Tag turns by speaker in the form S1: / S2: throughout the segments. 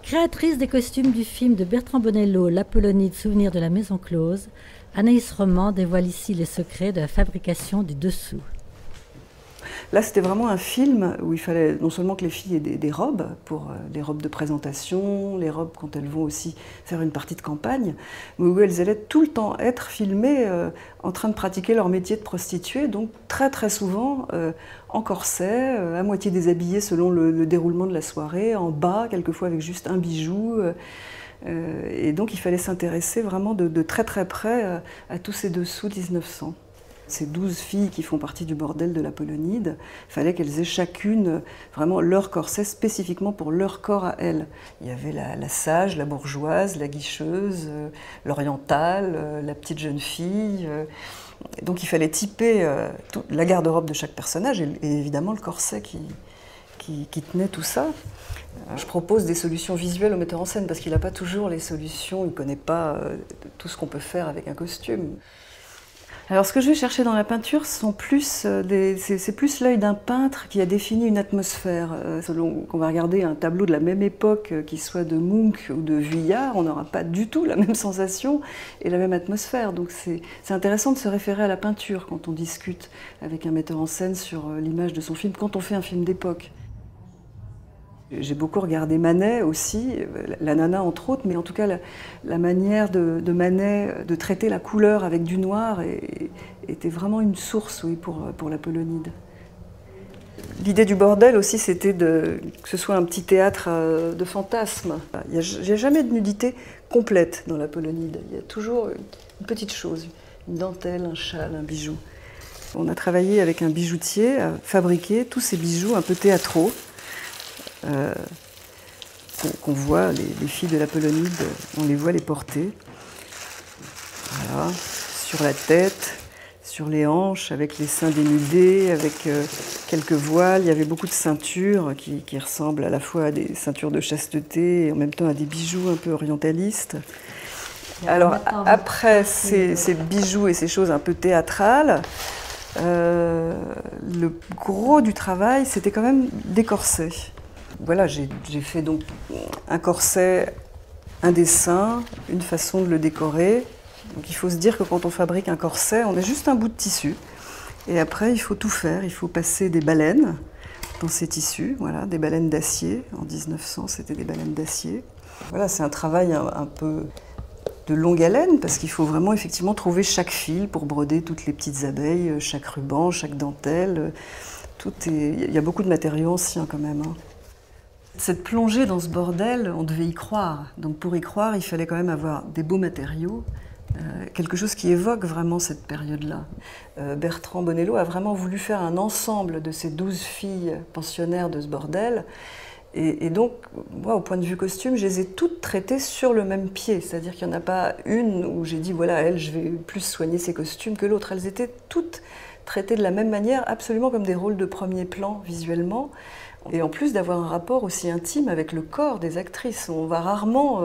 S1: Créatrice des costumes du film de Bertrand Bonello, L'Apollonide, souvenir de la maison close, Anaïs Roman dévoile ici les secrets de la fabrication du dessous.
S2: Là, c'était vraiment un film où il fallait non seulement que les filles aient des robes, pour les robes de présentation, les robes quand elles vont aussi faire une partie de campagne, mais où elles allaient tout le temps être filmées en train de pratiquer leur métier de prostituée, donc très très souvent en corset, à moitié déshabillées selon le déroulement de la soirée, en bas, quelquefois avec juste un bijou. Et donc il fallait s'intéresser vraiment de très très près à tous ces dessous 1900. Ces 12 filles qui font partie du bordel de l'Apollonide, il fallait qu'elles aient chacune vraiment leur corset spécifiquement pour leur corps à elles. Il y avait la sage, la bourgeoise, la guicheuse, l'orientale, la petite jeune fille. Donc il fallait typer la garde-robe de chaque personnage et évidemment le corset qui tenait tout ça. Je propose des solutions visuelles au metteur en scène parce qu'il n'a pas toujours les solutions, il ne connaît pas tout ce qu'on peut faire avec un costume. Alors ce que je vais chercher dans la peinture, c'est plus l'œil d'un peintre qui a défini une atmosphère. Selon qu'on va regarder un tableau de la même époque, qui soit de Munch ou de Vuillard, on n'aura pas du tout la même sensation et la même atmosphère. Donc c'est intéressant de se référer à la peinture quand on discute avec un metteur en scène sur l'image de son film, quand on fait un film d'époque. J'ai beaucoup regardé Manet aussi, la Nana entre autres, mais en tout cas la manière de Manet de traiter la couleur avec du noir était vraiment une source, oui, pour l'Apollonide. L'idée du bordel aussi, c'était que ce soit un petit théâtre de fantasmes. Il n'y a jamais de nudité complète dans l'Apollonide, il y a toujours une petite chose, une dentelle, un châle, un bijou. On a travaillé avec un bijoutier à fabriquer tous ces bijoux un peu théâtraux. Qu'on voit, les filles de l'Apollonide, on les voit les porter. Voilà, sur la tête, sur les hanches, avec les seins dénudés, avec quelques voiles. Il y avait beaucoup de ceintures qui ressemblent à la fois à des ceintures de chasteté et en même temps à des bijoux un peu orientalistes. Alors après ces bijoux et ces choses un peu théâtrales, le gros du travail, c'était quand même des corsets. Voilà, j'ai fait donc un corset, un dessin, une façon de le décorer. Donc il faut se dire que quand on fabrique un corset, on a juste un bout de tissu. Et après, il faut tout faire. Il faut passer des baleines dans ces tissus, voilà, des baleines d'acier. En 1900, c'était des baleines d'acier. Voilà, c'est un travail un peu de longue haleine parce qu'il faut vraiment effectivement trouver chaque fil pour broder toutes les petites abeilles, chaque ruban, chaque dentelle. Il y a beaucoup de matériaux anciens quand même. Cette plongée dans ce bordel, on devait y croire. Donc pour y croire, il fallait quand même avoir des beaux matériaux, quelque chose qui évoque vraiment cette période-là. Bertrand Bonello a vraiment voulu faire un ensemble de ces 12 filles pensionnaires de ce bordel. Et donc, moi, au point de vue costume, je les ai toutes traitées sur le même pied. C'est-à-dire qu'il n'y en a pas une où j'ai dit, voilà, elle, je vais plus soigner ses costumes que l'autre. Elles étaient toutes traitées de la même manière, absolument comme des rôles de premier plan visuellement. Et en plus d'avoir un rapport aussi intime avec le corps des actrices. On va rarement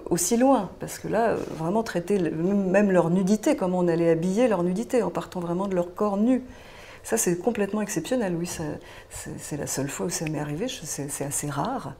S2: aussi loin, parce que là, vraiment traiter même leur nudité, comment on allait habiller leur nudité, en partant vraiment de leur corps nu. Ça, c'est complètement exceptionnel, oui, c'est la seule fois où ça m'est arrivé, c'est assez rare.